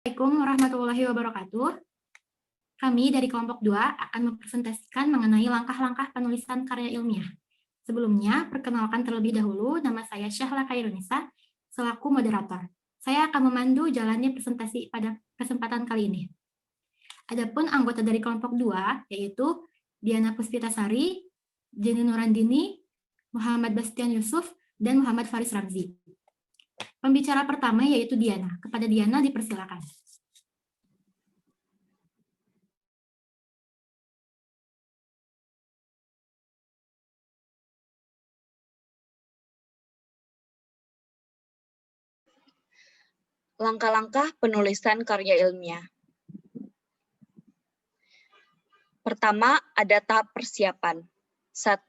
Assalamualaikum warahmatullahi wabarakatuh. Kami dari kelompok 2 akan mempresentasikan mengenai langkah-langkah penulisan karya ilmiah. Sebelumnya, perkenalkan terlebih dahulu, nama saya Syahla Khairunisa, selaku moderator. Saya akan memandu jalannya presentasi pada kesempatan kali ini. Adapun anggota dari kelompok 2, yaitu Diana Puspitasari, Jenny Nurandini, Muhammad Bastian Yusuf, dan Muhammad Faris Ramzi. Pembicara pertama yaitu Diana. Kepada Diana dipersilakan. Langkah-langkah penulisan karya ilmiah. Pertama, ada tahap persiapan. 1.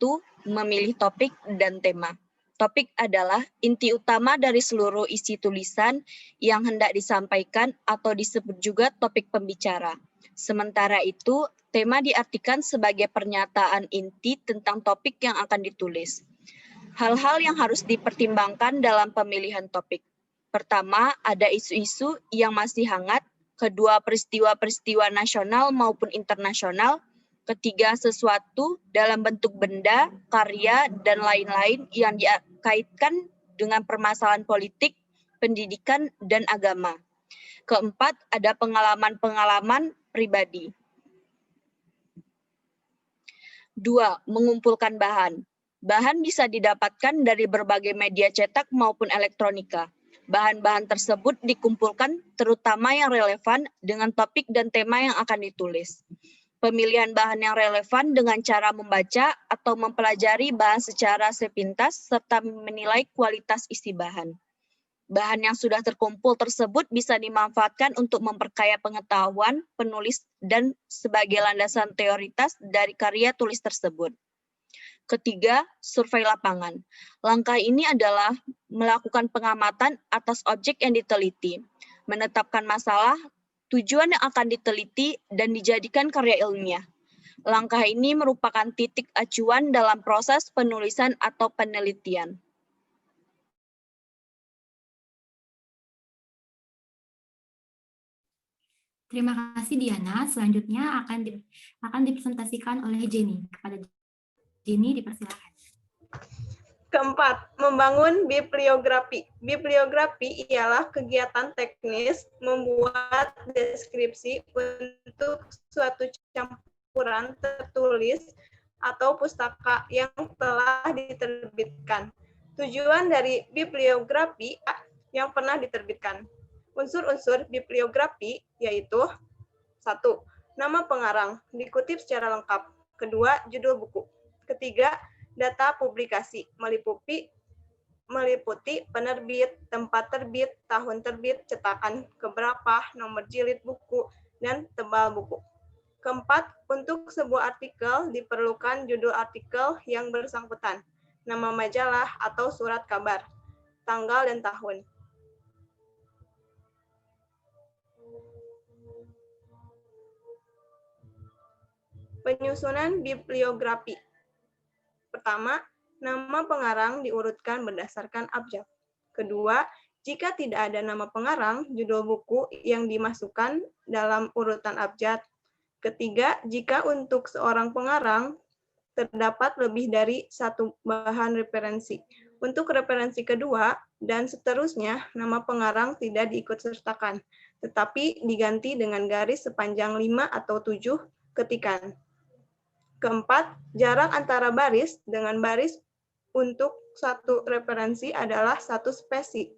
Memilih topik dan tema. Topik adalah inti utama dari seluruh isi tulisan yang hendak disampaikan atau disebut juga topik pembicara. Sementara itu, tema diartikan sebagai pernyataan inti tentang topik yang akan ditulis. Hal-hal yang harus dipertimbangkan dalam pemilihan topik. Pertama, ada isu-isu yang masih hangat. Kedua, peristiwa-peristiwa nasional maupun internasional. Ketiga, sesuatu dalam bentuk benda, karya, dan lain-lain yang dikaitkan dengan permasalahan politik, pendidikan, dan agama. Keempat, ada pengalaman-pengalaman pribadi. 2. Mengumpulkan bahan. Bahan bisa didapatkan dari berbagai media cetak maupun elektronika. Bahan-bahan tersebut dikumpulkan terutama yang relevan dengan topik dan tema yang akan ditulis. Pemilihan bahan yang relevan dengan cara membaca atau mempelajari bahan secara sepintas serta menilai kualitas isi bahan. Bahan yang sudah terkumpul tersebut bisa dimanfaatkan untuk memperkaya pengetahuan penulis dan sebagai landasan teoritas dari karya tulis tersebut. Ketiga, survei lapangan. Langkah ini adalah melakukan pengamatan atas objek yang diteliti, menetapkan masalah, tujuan yang akan diteliti, dan dijadikan karya ilmiah. Langkah ini merupakan titik acuan dalam proses penulisan atau penelitian. Terima kasih Diana. Selanjutnya akan dipresentasikan oleh Jenny. Kepada Jenny dipersilakan. Keempat, membangun bibliografi. Bibliografi ialah kegiatan teknis membuat deskripsi untuk suatu campuran tertulis atau pustaka yang telah diterbitkan. Tujuan dari bibliografi yang pernah diterbitkan. Unsur-unsur bibliografi yaitu 1. Nama pengarang, dikutip secara lengkap. Kedua, judul buku. Ketiga, data publikasi, meliputi penerbit, tempat terbit, tahun terbit, cetakan keberapa, nomor jilid buku, dan tebal buku. Keempat, untuk sebuah artikel diperlukan judul artikel yang bersangkutan, nama majalah atau surat kabar, tanggal dan tahun. Penyusunan bibliografi. Pertama, nama pengarang diurutkan berdasarkan abjad. Kedua, jika tidak ada nama pengarang, judul buku yang dimasukkan dalam urutan abjad. Ketiga, jika untuk seorang pengarang terdapat lebih dari satu bahan referensi. Untuk referensi kedua dan seterusnya, nama pengarang tidak diikutsertakan, tetapi diganti dengan garis sepanjang 5 atau 7 ketikan. Keempat, jarak antara baris dengan baris untuk satu referensi adalah 1 spesi.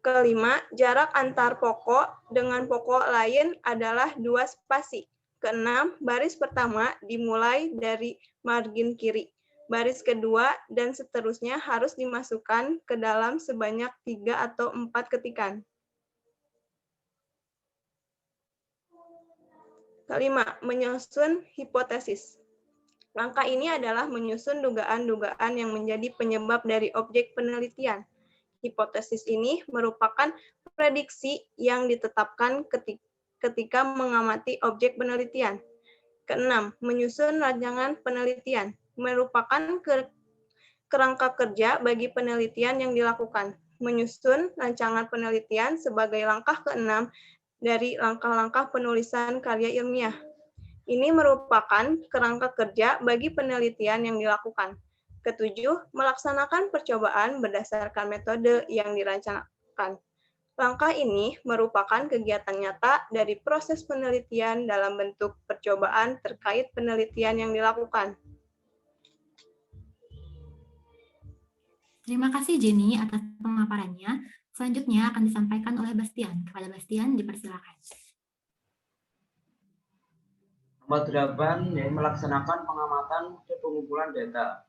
Kelima, jarak antar pokok dengan pokok lain adalah 2 spasi. Keenam, baris pertama dimulai dari margin kiri. Baris kedua dan seterusnya harus dimasukkan ke dalam sebanyak 3 atau 4 ketikan. Kelima, menyusun hipotesis. Langkah ini adalah menyusun dugaan-dugaan yang menjadi penyebab dari objek penelitian. Hipotesis ini merupakan prediksi yang ditetapkan ketika mengamati objek penelitian. Keenam, menyusun rancangan penelitian. Merupakan kerangka kerja bagi penelitian yang dilakukan. menyusun rancangan penelitian sebagai langkah ke-6 dari langkah-langkah penulisan karya ilmiah. Ini merupakan kerangka kerja bagi penelitian yang dilakukan. Ketujuh, melaksanakan percobaan berdasarkan metode yang dirancangkan. Langkah ini merupakan kegiatan nyata dari proses penelitian dalam bentuk percobaan terkait penelitian yang dilakukan. Terima kasih Jenny atas pemaparannya. Selanjutnya akan disampaikan oleh Bastian. Kepada Bastian, dipersilakan. Nomor 8, melaksanakan pengamatan dan pengumpulan data.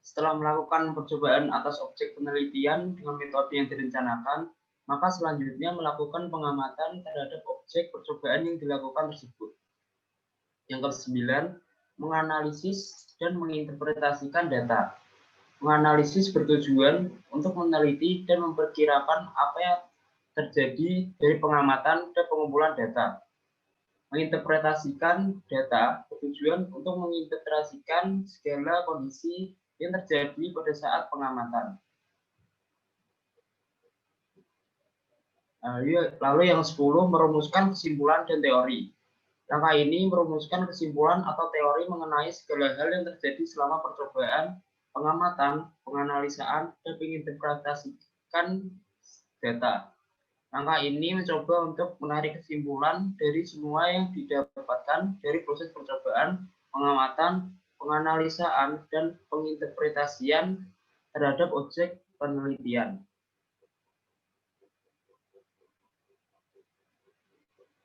Setelah melakukan percobaan atas objek penelitian dengan metode yang direncanakan, maka selanjutnya melakukan pengamatan terhadap objek percobaan yang dilakukan tersebut. Yang ke-9, menganalisis dan menginterpretasikan data. Menganalisis bertujuan untuk meneliti dan memperkirakan apa yang terjadi dari pengamatan dan pengumpulan data. Menginterpretasikan data bertujuan untuk menginterpretasikan segala kondisi yang terjadi pada saat pengamatan. Lalu yang 10, merumuskan kesimpulan dan teori. Langkah ini merumuskan kesimpulan atau teori mengenai segala hal yang terjadi selama percobaan, pengamatan, penganalisaan, dan menginterpretasikan data. Langkah ini mencoba untuk menarik kesimpulan dari semua yang didapatkan dari proses percobaan, pengamatan, penganalisaan, dan penginterpretasian terhadap objek penelitian.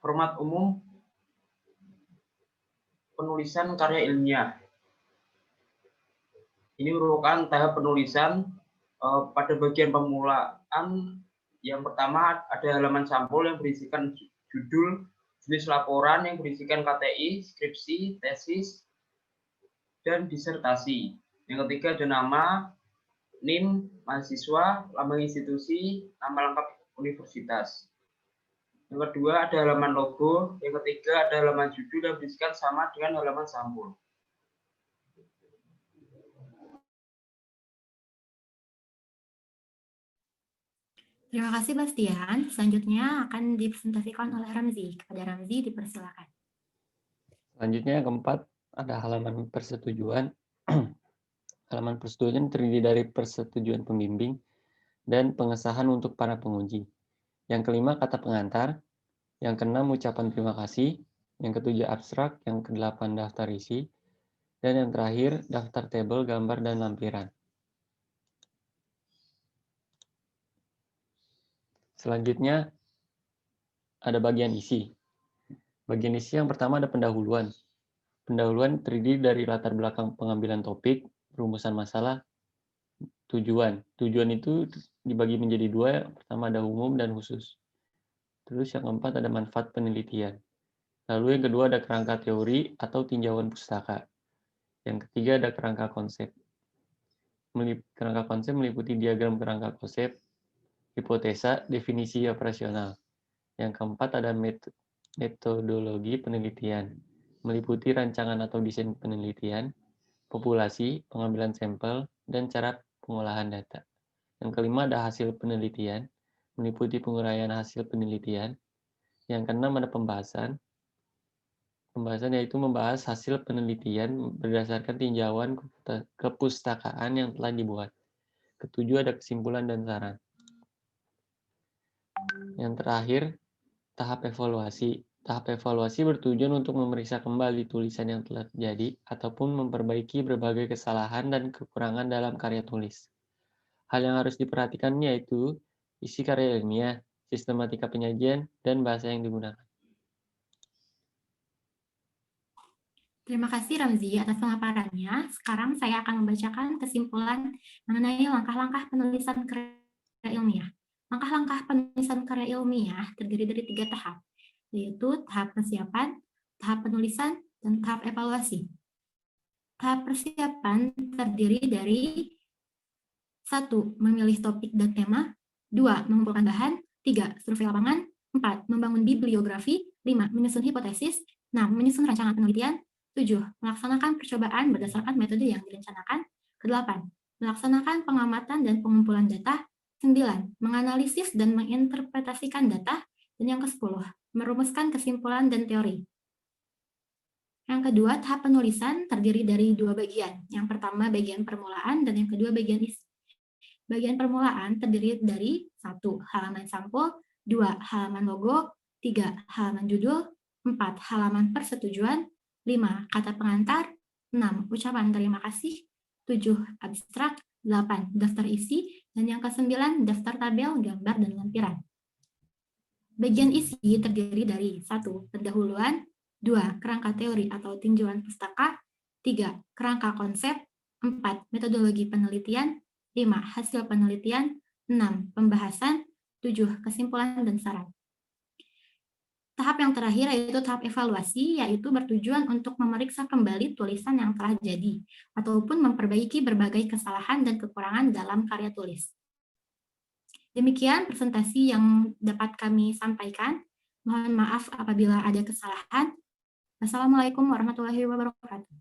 Format umum penulisan karya ilmiah. Ini merupakan tahap penulisan pada bagian permulaan. Yang pertama ada halaman sampul yang berisikan judul, jenis laporan yang berisikan KTI, skripsi, tesis, dan disertasi. Yang ketiga ada nama, NIM, mahasiswa, lambang institusi, nama lengkap universitas. Yang kedua ada halaman logo, yang ketiga ada halaman judul yang berisikan sama dengan halaman sampul. Terima kasih Bastian. Selanjutnya akan dipresentasikan oleh Ramzi. Kepada Ramzi dipersilakan. Selanjutnya yang keempat ada halaman persetujuan. Halaman persetujuan terdiri dari persetujuan pembimbing dan pengesahan untuk para penguji. Yang kelima kata pengantar. Yang keenam ucapan terima kasih. Yang ketujuh abstrak. Yang kedelapan daftar isi. Dan yang terakhir daftar tabel, gambar, dan lampiran. Selanjutnya ada bagian isi. Bagian isi yang pertama ada pendahuluan. Pendahuluan terdiri dari latar belakang pengambilan topik, rumusan masalah, tujuan. Tujuan itu dibagi menjadi dua, pertama ada umum dan khusus. Terus yang keempat ada manfaat penelitian. Lalu yang kedua ada kerangka teori atau tinjauan pustaka. Yang ketiga ada kerangka konsep. Kerangka konsep meliputi diagram kerangka konsep, hipotesa, definisi operasional. Yang keempat ada metodologi penelitian, meliputi rancangan atau desain penelitian, populasi, pengambilan sampel, dan cara pengolahan data. Yang kelima ada hasil penelitian, meliputi penguraian hasil penelitian. Yang keenam ada pembahasan. Pembahasan yaitu membahas hasil penelitian berdasarkan tinjauan kepustakaan yang telah dibuat. Ketujuh ada kesimpulan dan saran. Yang terakhir, tahap evaluasi. Tahap evaluasi bertujuan untuk memeriksa kembali tulisan yang telah terjadi ataupun memperbaiki berbagai kesalahan dan kekurangan dalam karya tulis. Hal yang harus diperhatikan yaitu isi karya ilmiah, sistematika penyajian, dan bahasa yang digunakan. Terima kasih Ramzi atas pemaparannya. Sekarang saya akan membacakan kesimpulan mengenai langkah-langkah penulisan karya ilmiah. Langkah-langkah penulisan karya ilmiah terdiri dari 3 tahap, yaitu tahap persiapan, tahap penulisan, dan tahap evaluasi. Tahap persiapan terdiri dari 1. Memilih topik dan tema, 2. Mengumpulkan bahan, 3. Survei lapangan, 4. Membangun bibliografi, 5. Menyusun hipotesis, 6. Menyusun rancangan penelitian, 7. Melaksanakan percobaan berdasarkan metode yang direncanakan, 8. Melaksanakan pengamatan dan pengumpulan data, 9. Menganalisis dan menginterpretasikan data. Dan yang ke-10, merumuskan kesimpulan dan teori. Yang kedua, tahap penulisan terdiri dari 2 bagian. Yang pertama bagian permulaan dan yang kedua bagian isi. Bagian permulaan terdiri dari 1. Halaman sampul, 2. Halaman logo, 3. Halaman judul, 4. Halaman persetujuan, 5. Kata pengantar, 6. Ucapan terima kasih, 7. Abstrak, 8. Daftar isi, dan yang ke-9 daftar tabel, gambar, dan lampiran. Bagian isi terdiri dari 1. Pendahuluan, 2. Kerangka teori atau tinjauan pustaka, 3. Kerangka konsep, 4. Metodologi penelitian, 5. Hasil penelitian, 6. Pembahasan, 7. Kesimpulan dan saran. Tahap yang terakhir yaitu tahap evaluasi, yaitu bertujuan untuk memeriksa kembali tulisan yang telah jadi, ataupun memperbaiki berbagai kesalahan dan kekurangan dalam karya tulis. Demikian presentasi yang dapat kami sampaikan. Mohon maaf apabila ada kesalahan. Wassalamualaikum warahmatullahi wabarakatuh.